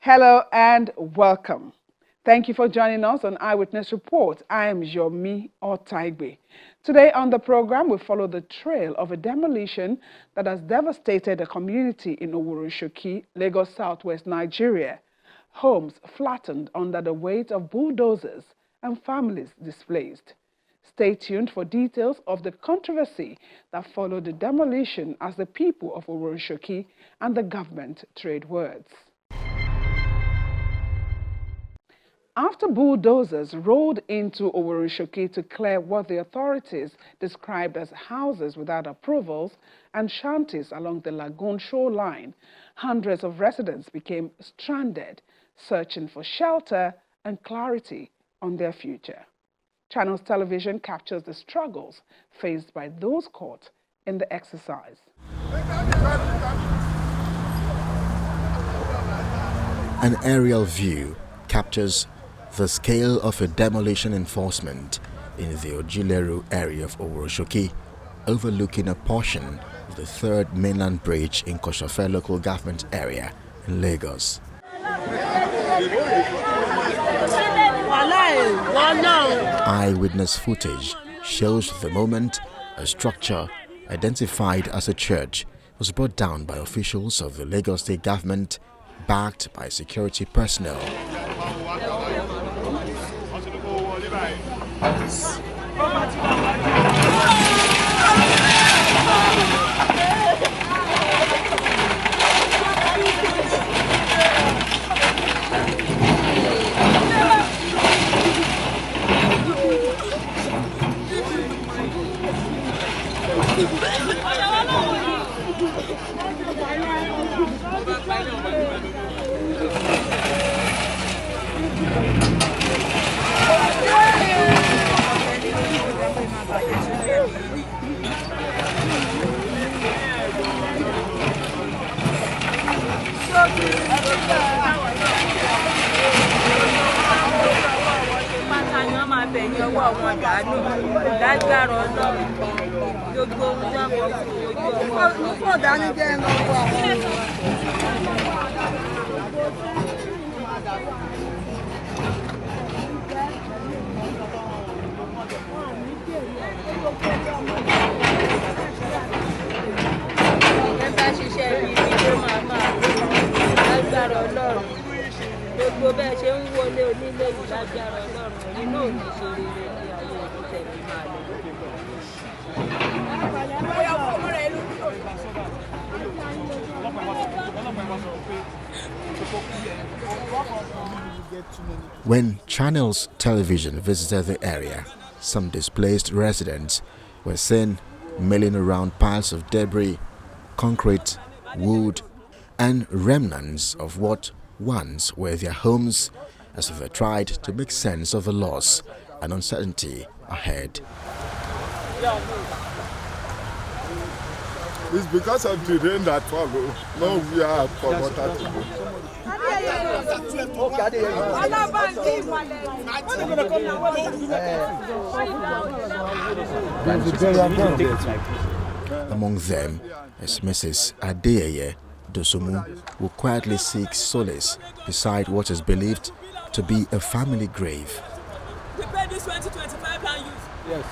Hello and welcome. Thank you for joining us on Eyewitness Report. I am Yomi Otaigbe. Today on the program, we follow the trail of a demolition that has devastated a community in Oworonshoki, Lagos, Southwest Nigeria. Homes flattened under the weight of bulldozers and families displaced. Stay tuned for details of the controversy that followed the demolition as the people of Oworonshoki and the government trade words. After bulldozers rolled into Oworonshoki to clear what the authorities described as houses without approvals and shanties along the lagoon shoreline, hundreds of residents became stranded, searching for shelter and clarity on their future. Channels Television captures the struggles faced by those caught in the exercise. An aerial view captures the scale of a demolition enforcement in the Ojileru area of Oworonshoki, overlooking a portion of the 3rd mainland bridge in Koshofe local government area in Lagos. Eyewitness footage shows the moment a structure identified as a church was brought down by officials of the Lagos state government, backed by security personnel. When Channels Television visited the area, some displaced residents were seen milling around piles of debris, concrete, wood, and remnants of what once were their homes, as if they tried to make sense of the loss and uncertainty ahead. It's because of the rain that follow. No, we are for water to go. Among them is Mrs. Adeyeye Dosumu, who quietly seeks solace beside what is believed to be a family grave. We paid this 25 pounds use. Yes.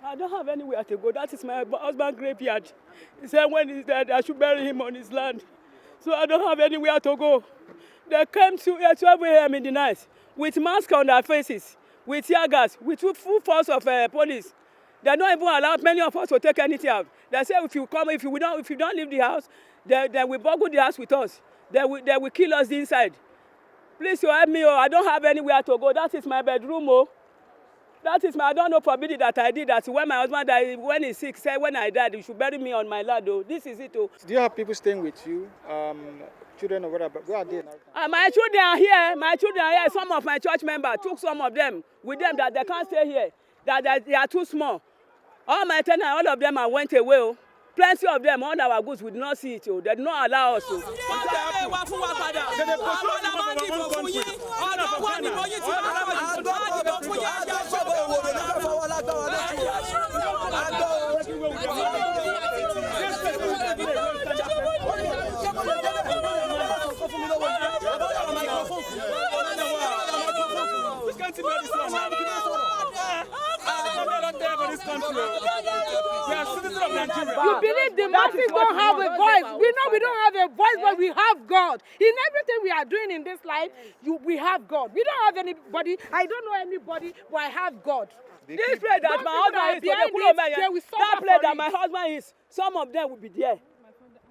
I don't have anywhere to go. That is my husband's graveyard. He said when he's dead, I should bury him on his land. So I don't have anywhere to go. They came to 12 a.m. in the night with masks on their faces, with tear gas, with full force of police. They don't even allow many of us to take anything out. They say if you don't leave the house, they will boggle the house with us. They will kill us inside. Please, you help me. I don't have anywhere to go. That is my bedroom. That is I don't know forbidden that I did that. When my husband died, when he's sick, said when I died, you should bury me on my land. This is it. Do you have people staying with you? Children or whatever? Where are they now? My children are here. My children are here. Some of my church members took some of them with them that they can't stay here. That they are too small. All my tenants, all of them went away. Plenty of them on our goods, we did not see it. Oh. They did not allow us. You believe the masses don't have a voice. We know we don't have a voice, but we have God. In everything we are doing in this life, we have God. We don't have anybody. I don't know anybody, but I have God. This place that my husband is, that place that my husband is, some of them will be there.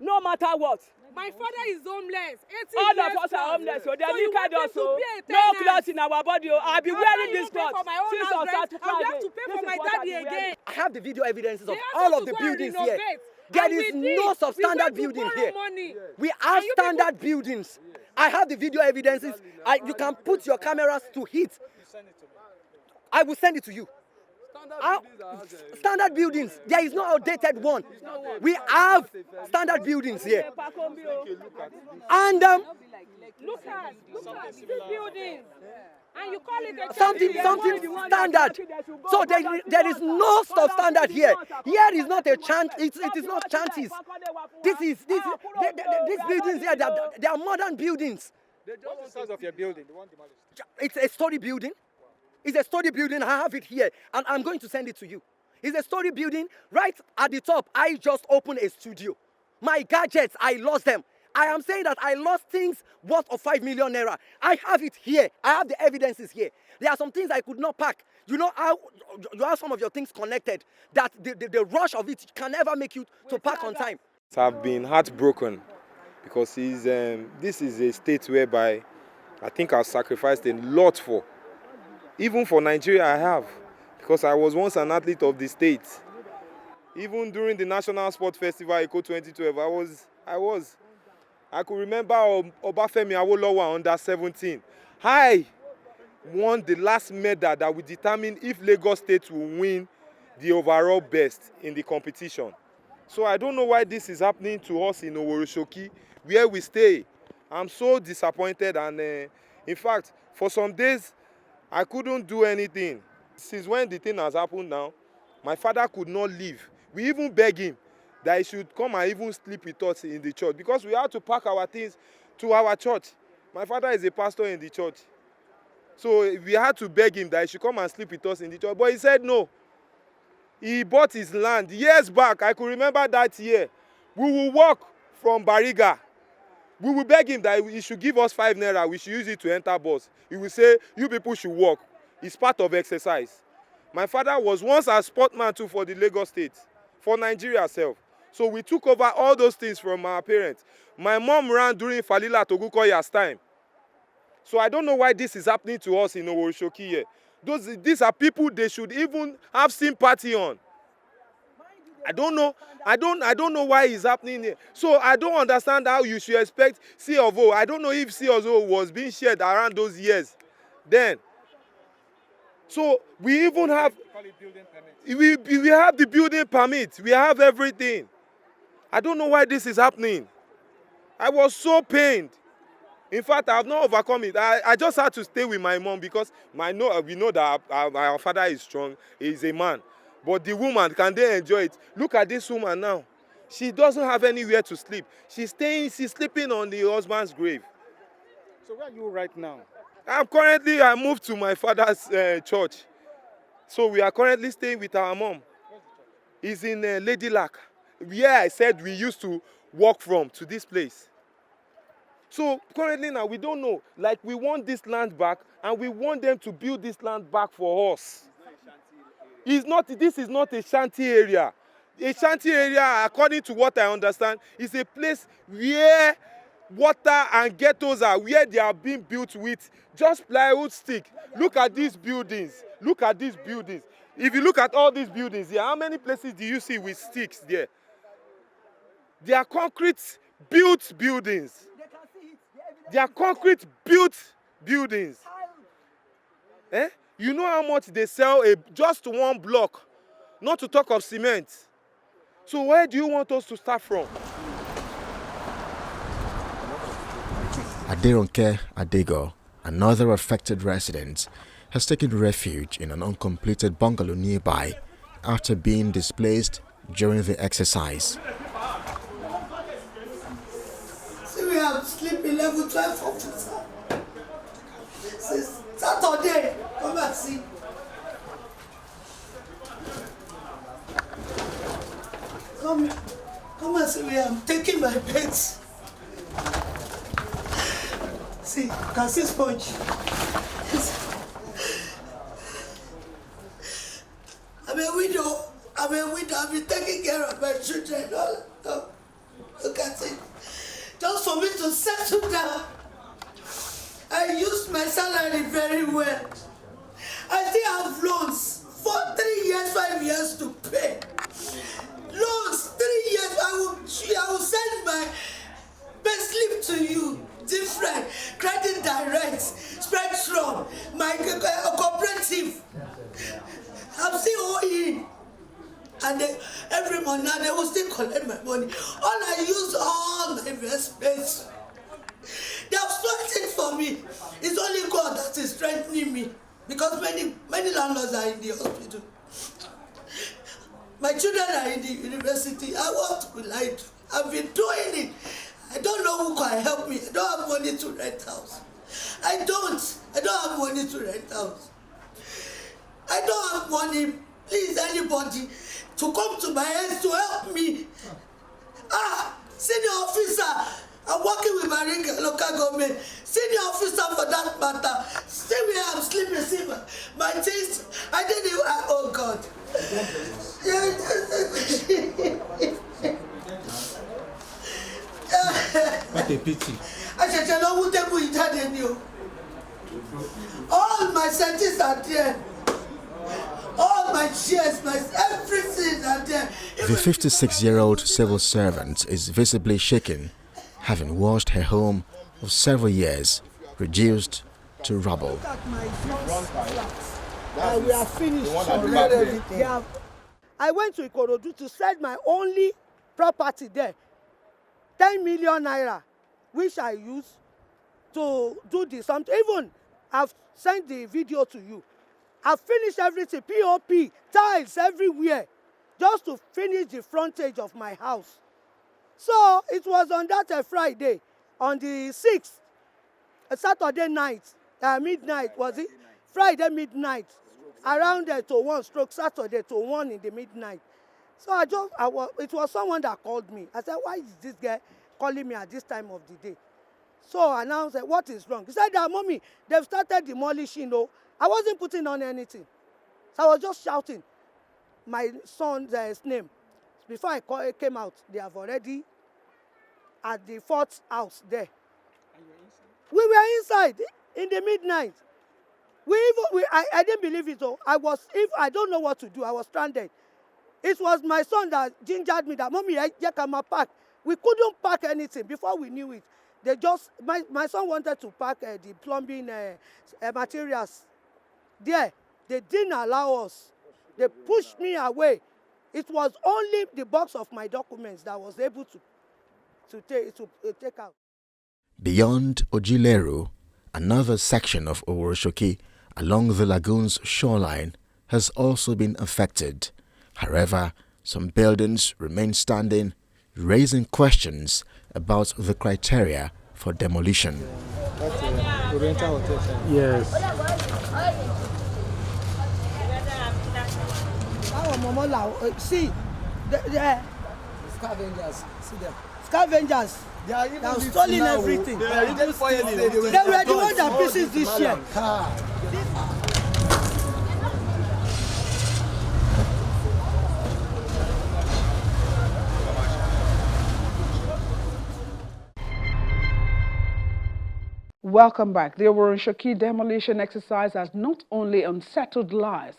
No matter what. My father is homeless. All of us are homeless, so they are naked also. No clothes in our body. I'll be wearing this clothes since on Saturday. I have to pay for my daddy again. I have the video evidences of all of the buildings here. There is no substandard building here. We have standard buildings. I have the video evidences. You can put your cameras to hit. I will send it to you. Standard buildings. There is no outdated one. We have standard buildings here. And look at these buildings. And you call it a something standard. So there is no substandard here. Here is not a chant. It is not chanties. These buildings here. They are modern buildings. What's the size of your building? The one demolished? It's a story building. It's a story building. I have it here, and I'm going to send it to you. It's a story building. Right at the top, I just opened a studio. My gadgets, I lost them. I am saying that I lost things worth of 5 million naira. I have it here. I have the evidences here. There are some things I could not pack. You know how you have some of your things connected, that the rush of it can never make you to pack on time. I've been heartbroken because this is a state whereby I think I've sacrificed a lot for. Even for Nigeria, I have, because I was once an athlete of the state. Even during the National Sport Festival, Eco 2012, I could remember Obafemi Awolowo under 17. I won the last medal that would determine if Lagos State will win the overall best in the competition. So I don't know why this is happening to us in Oworonshoki, where we stay. I'm so disappointed, and in fact, for some days, I couldn't do anything. Since when the thing has happened now, my father could not leave. We even begged him that he should come and even sleep with us in the church, because we had to pack our things to our church. My father is a pastor in the church. So we had to beg him that he should come and sleep with us in the church. But he said no. He bought his land years back. I could remember that year. We will walk from Bariga. We will beg him that he should give us 5 naira. We should use it to enter bus. He will say, you people should walk. It's part of exercise. My father was once a sportman too for the Lagos State, for Nigeria itself. So we took over all those things from our parents. My mom ran during Falila Togukoya's time. So I don't know why this is happening to us in Oworonshoki here. These are people they should even have sympathy on. I don't know. I don't know why it's happening here. So I don't understand how you should expect C of O. I don't know if C of O was being shared around those years then. So we even have we have the building permit. We have everything. I don't know why this is happening. I was so pained. In fact, I have not overcome it. I just had to stay with my mom because we know that our father is strong. He's a man. But the woman, can they enjoy it? Look at this woman now. She doesn't have anywhere to sleep. She's sleeping on the husband's grave. So where are you right now? I moved to my father's church. So we are currently staying with our mom. It's in Lady Lac, where I said we used to walk from to this place. So currently now, we don't know. Like, we want this land back, and we want them to build this land back for us. This is not a shanty area. A shanty area, according to what I understand, is a place where water and ghettos are, where they are being built with just plywood stick. Look at these buildings. Look at these buildings. If you look at all these buildings here, how many places do you see with sticks there? They are concrete built buildings. They are concrete built buildings. Eh? You know how much they sell just one block, not to talk of cement. So where do you want us to start from? Aderonke Adego, another affected resident, has taken refuge in an uncompleted bungalow nearby after being displaced during the exercise. See, we have sleeping level 12 officer. Since Saturday, come and see. Come and see where I'm taking my beds. See, you can see sponge. I'm a widow. I've been taking care of my children. Look at it. Just for me to settle down. I used my salary very well. I still have loans for 3 years, 5 years to pay. Loans, 3 years. I will send my best slip to you. Different, credit direct, spectrum, my cooperative. I'm still owing. And every month now they will still collect my money. I use all my investments. They have sorted for me. It's only God that is strengthening me. Because many landlords are in the hospital. My children are in the university. I want to be lied to. I've been doing it. I don't know who can help me. I don't have money to rent house. I don't have money to rent house. I don't have money. Please, anybody, to come to my house to help me. Senior officer. I'm working with my local government. Senior officer for that matter. See where I'm sleeping. See my things. I didn't. Oh God. What a pity. All my sentences are there. All my chairs, everything are there. The 56-year-old civil servant is visibly shaken, having watched her home of several years reduced to rubble. We are finished. I went to Ikorodu to sell my only property there. 10 million naira, which I used to do this. Even I've sent the video to you. I've finished everything, POP, tiles everywhere, just to finish the frontage of my house. So it was on that Friday, on the 6th, Saturday night, midnight, was it? Friday midnight, around to 1 stroke Saturday to 1 in the midnight. So it was someone that called me. I said, why is this guy calling me at this time of the day? So I now said, what is wrong? He said, Mommy, they've started demolishing. No, I wasn't putting on anything. So I was just shouting my son's name. Before I came out, they have already at the 4th house there. We were inside in the midnight. I didn't believe it. So I don't know what to do. I was stranded. It was my son that gingered me that, Mommy, I come park. We couldn't park anything before we knew it. They just, my son wanted to park the plumbing materials there. They didn't allow us. They pushed me away. It was only the box of my documents that I was able to take out. Beyond Ojileru, another section of Oworonshoki along the lagoon's shoreline has also been affected. However, some buildings remain standing, raising questions about the criteria for demolition. Yes. See, the scavengers, see them. Scavengers, they have stolen everything. They were the ones that pieces this year. Welcome back. The Oworonshoki demolition exercise has not only unsettled lives,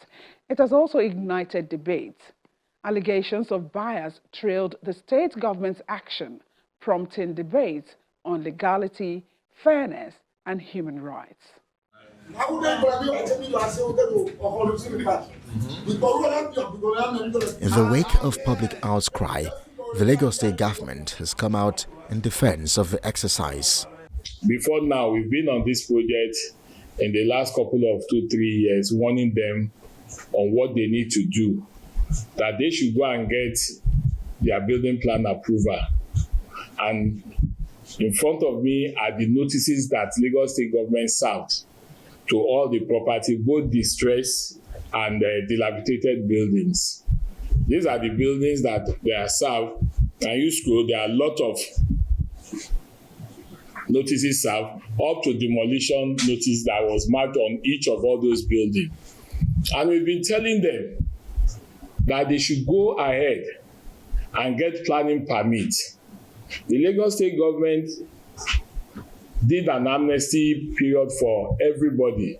it has also ignited debate. Allegations of bias trailed the state government's action, prompting debates on legality, fairness, and human rights. In the wake of public outcry, the Lagos State government has come out in defense of the exercise. Before now, we've been on this project in the last couple of 2-3 years, warning them on what they need to do, that they should go and get their building plan approval. And in front of me are the notices that Lagos State government served to all the property, both distressed and dilapidated buildings. These are the buildings that they are served. And you scroll, there are a lot of notices served, up to demolition notice that was marked on each of all those buildings. And we've been telling them that they should go ahead and get planning permit. The Lagos State government did an amnesty period for everybody.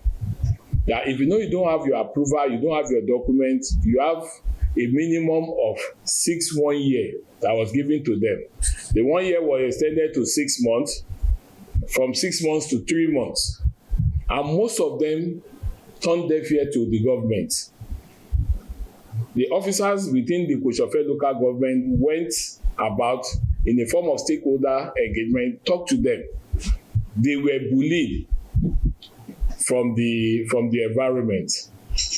That if you know you don't have your approval, you don't have your document, you have a minimum of 1 year that was given to them. The 1 year was extended to 6 months, from 6 months to 3 months. And most of them turned deaf ear to the government. The officers within the Oworonshoki local government went about in a form of stakeholder engagement, talked to them. They were bullied from the environment.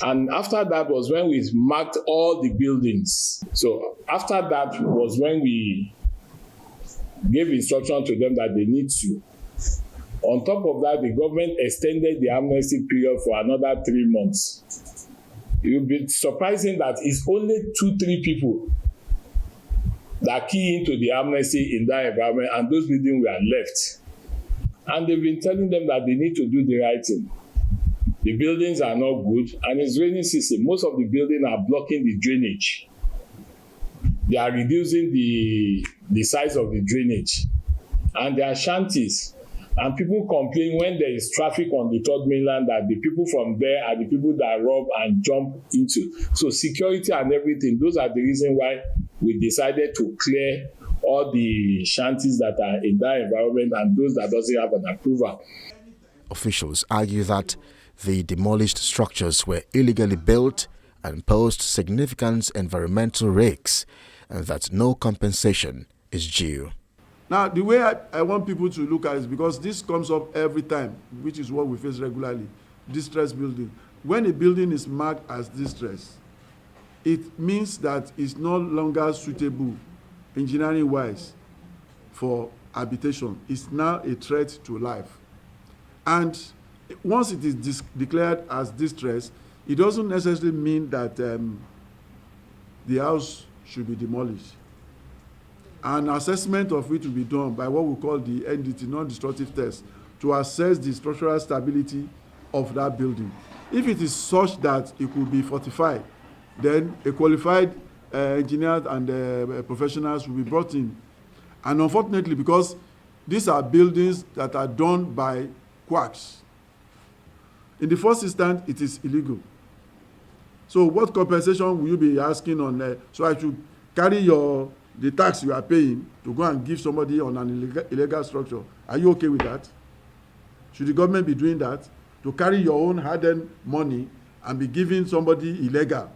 And after that was when we marked all the buildings. So after that was when we gave instruction to them that they need to. On top of that, the government extended the amnesty period for another 3 months. It will be surprising that it's only 2-3 people that key into the amnesty in that environment, and those buildings were left. And they've been telling them that they need to do the right thing. The buildings are not good, and it's raining season. Most of the buildings are blocking the drainage. They are reducing the size of the drainage. And there are shanties. And people complain when there is traffic on the third mainland that the people from there are the people that rob and jump into. So security and everything, those are the reason why we decided to clear all the shanties that are in that environment and those that doesn't have an approval. Officials argue that the demolished structures were illegally built and posed significant environmental risks, and that no compensation is due. Now, the way I want people to look at it is because this comes up every time, which is what we face regularly, distressed building. When a building is marked as distressed, it means that it's no longer suitable engineering-wise for habitation. It's now a threat to life. And once it is declared as distressed, it doesn't necessarily mean that the house should be demolished. An assessment of it will be done by what we call the NDT, non-destructive test, to assess the structural stability of that building. If it is such that it could be fortified, then a qualified engineer and professionals will be brought in. And unfortunately, because these are buildings that are done by quacks, in the first instance, it is illegal. So what compensation will you be asking on? So I should carry the tax you are paying to go and give somebody on an illegal structure. Are you okay with that? Should the government be doing that? To carry your own hard-earned money and be giving somebody illegal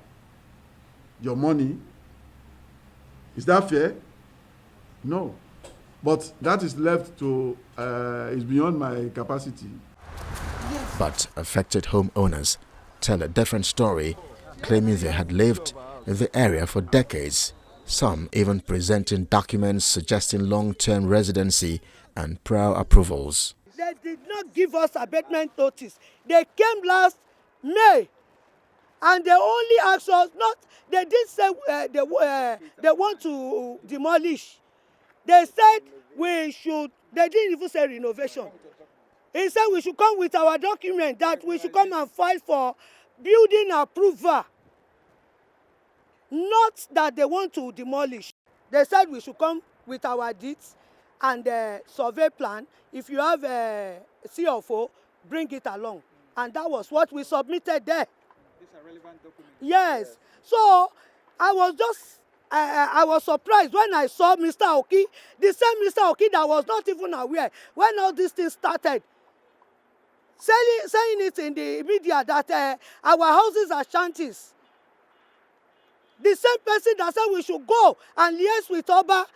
your money? Is that fair? No. But that is left to, is beyond my capacity. But affected homeowners tell a different story, claiming they had lived in the area for decades, some even presenting documents suggesting long-term residency and prior approvals. They did not give us abatement notice. They came last May, and they only asked us not. They did say they want to demolish. They said we should. They didn't even say renovation. He said we should come with our document, that we should come and file for building approval. Not that they want to demolish. They said we should come with our deeds and survey plan. If you have a CFO, bring it along. And that was what we submitted there. These are relevant documents. Yes. So I was surprised when I saw Mr. Oki, the same Mr. Oki that was not even aware when all these things started, saying it in the media that our houses are shanties. The same person that said we should go and liaise with Oba,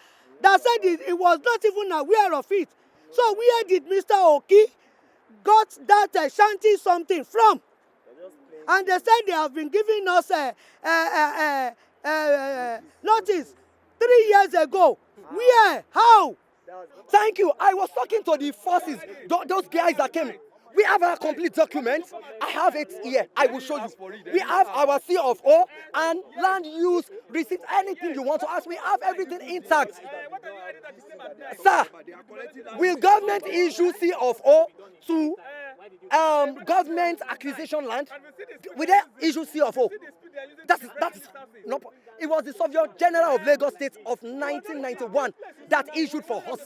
that said it was not even aware of it. So where did Mr. Oki got that shanty something from? And they said they have been giving us notice 3 years ago. Where? How? Thank you. I was talking to the forces, those guys that came. We have our complete documents. I have it here. I will show you. We have our C of O and land use receipt. Anything you want to ask, we have everything intact. Sir, will government issue C of O to government acquisition land? Will they issue C of O? That's no. It was the Sovereign General of Lagos State of 1991 that issued for us.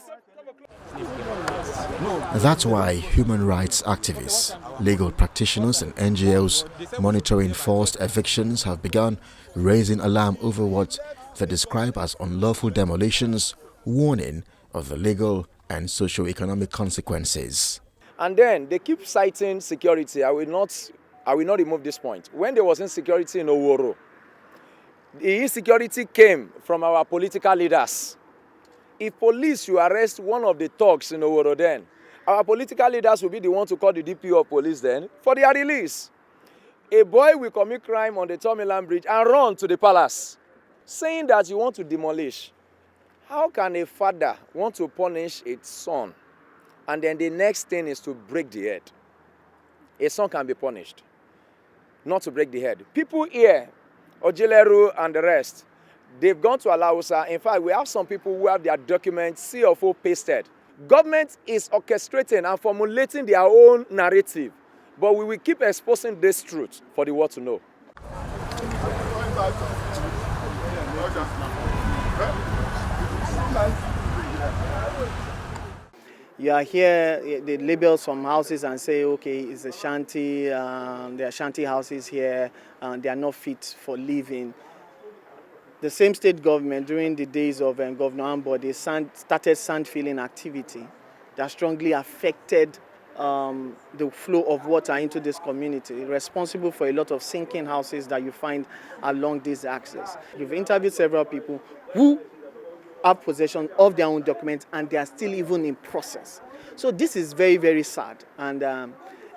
That's why human rights activists, legal practitioners and NGOs monitoring forced evictions have begun raising alarm over what they describe as unlawful demolitions, warning of the legal and socio-economic consequences. And then they keep citing security. I will not remove this point. When there was insecurity in Oworo, the insecurity came from our political leaders. If police should arrest one of the thugs in Oworo then, our political leaders will be the ones to call the DPO of police then for their release. A boy will commit crime on the Tomiland Bridge and run to the palace, saying that you want to demolish. How can a father want to punish its son, and then the next thing is to break the head? A son can be punished, not to break the head. People here, Ojileru and the rest, they've gone to Alausa. In fact, we have some people who have their documents C of O pasted. Government is orchestrating and formulating their own narrative, but we will keep exposing this truth for the world to know. You are here, they label some houses and say, okay, it's a shanty, there are shanty houses here, they are not fit for living. The same state government, during the days of Governor Ambode, started sand filling activity that strongly affected the flow of water into this community, responsible for a lot of sinking houses that you find along this axis. You've interviewed several people who have possession of their own documents and they are still even in process. So this is very, very sad, and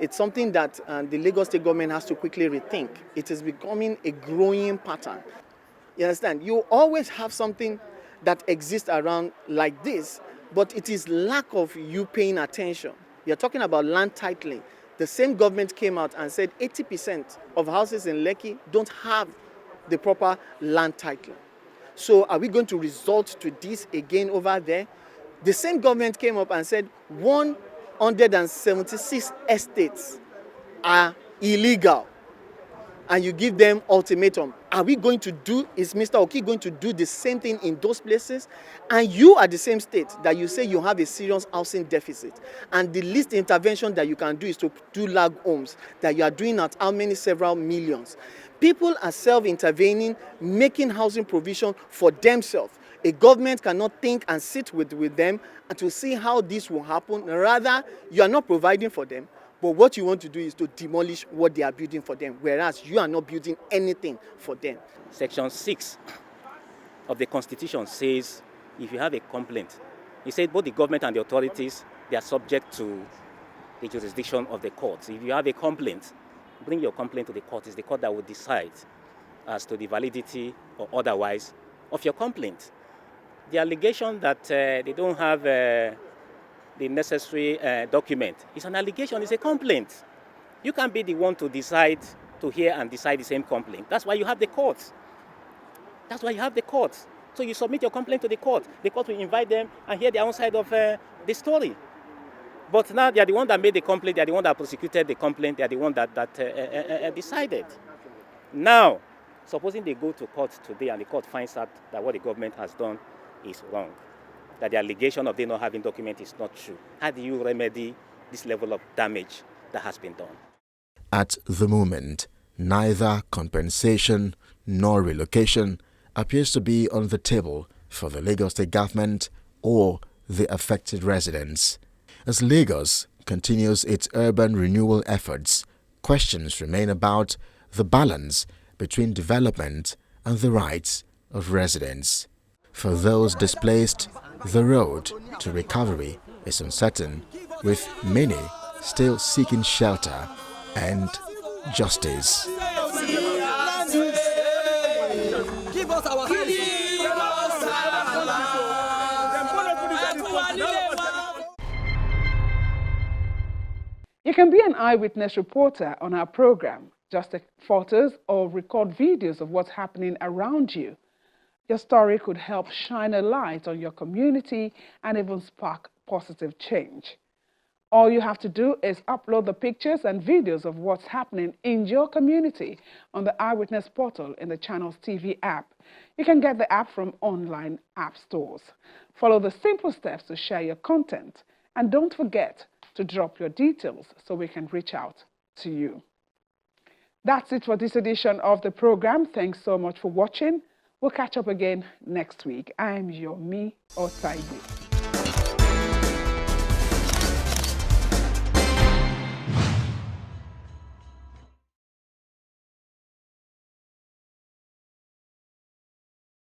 it's something that the Lagos State government has to quickly rethink. It is becoming a growing pattern. You understand? You always have something that exists around like this, but it is lack of you paying attention. You're talking about land titling. The same government came out and said 80% of houses in Lekki don't have the proper land titling. So are we going to resort to this again over there? The same government came up and said 176 estates are illegal, and you give them ultimatum. Are we going to do, is Mr. Oki going to do the same thing in those places? And you are the same state that you say you have a serious housing deficit, and the least intervention that you can do is to do lag homes that you are doing at how many several millions. People are self-intervening, making housing provision for themselves. A government cannot think and sit with them and to see how this will happen. Rather, you are not providing for them, but what you want to do is to demolish what they are building for them, whereas you are not building anything for them. Section 6 of the Constitution says if you have a complaint, it says both the government and the authorities, they are subject to the jurisdiction of the courts. If you have a complaint, bring your complaint to the court. It's the court that will decide as to the validity or otherwise of your complaint. The allegation that they don't have the necessary document is an allegation, it's a complaint. You can't be the one to decide, to hear and decide the same complaint. That's why you have the courts. That's why you have the courts. So you submit your complaint to the court. The court will invite them and hear their own side of the story. But now they are the one that made the complaint, they are the one that prosecuted the complaint, they are the one that decided. Now, supposing they go to court today and the court finds out that what the government has done is wrong, that the allegation of they not having document is not true, how do you remedy this level of damage that has been done? At the moment, neither compensation nor relocation appears to be on the table for the Lagos State government or the affected residents. As Lagos continues its urban renewal efforts, questions remain about the balance between development and the rights of residents. For those displaced, the road to recovery is uncertain, with many still seeking shelter and justice. Give us our You can be an eyewitness reporter on our program. Just take photos or record videos of what's happening around you. Your story could help shine a light on your community and even spark positive change. All you have to do is upload the pictures and videos of what's happening in your community on the Eyewitness portal in the Channels TV app. You can get the app from online app stores. Follow the simple steps to share your content, and don't forget to drop your details so we can reach out to you. That's it for this edition of the program. Thanks so much for watching. We'll catch up again next week. I'm your Me Otaigbe.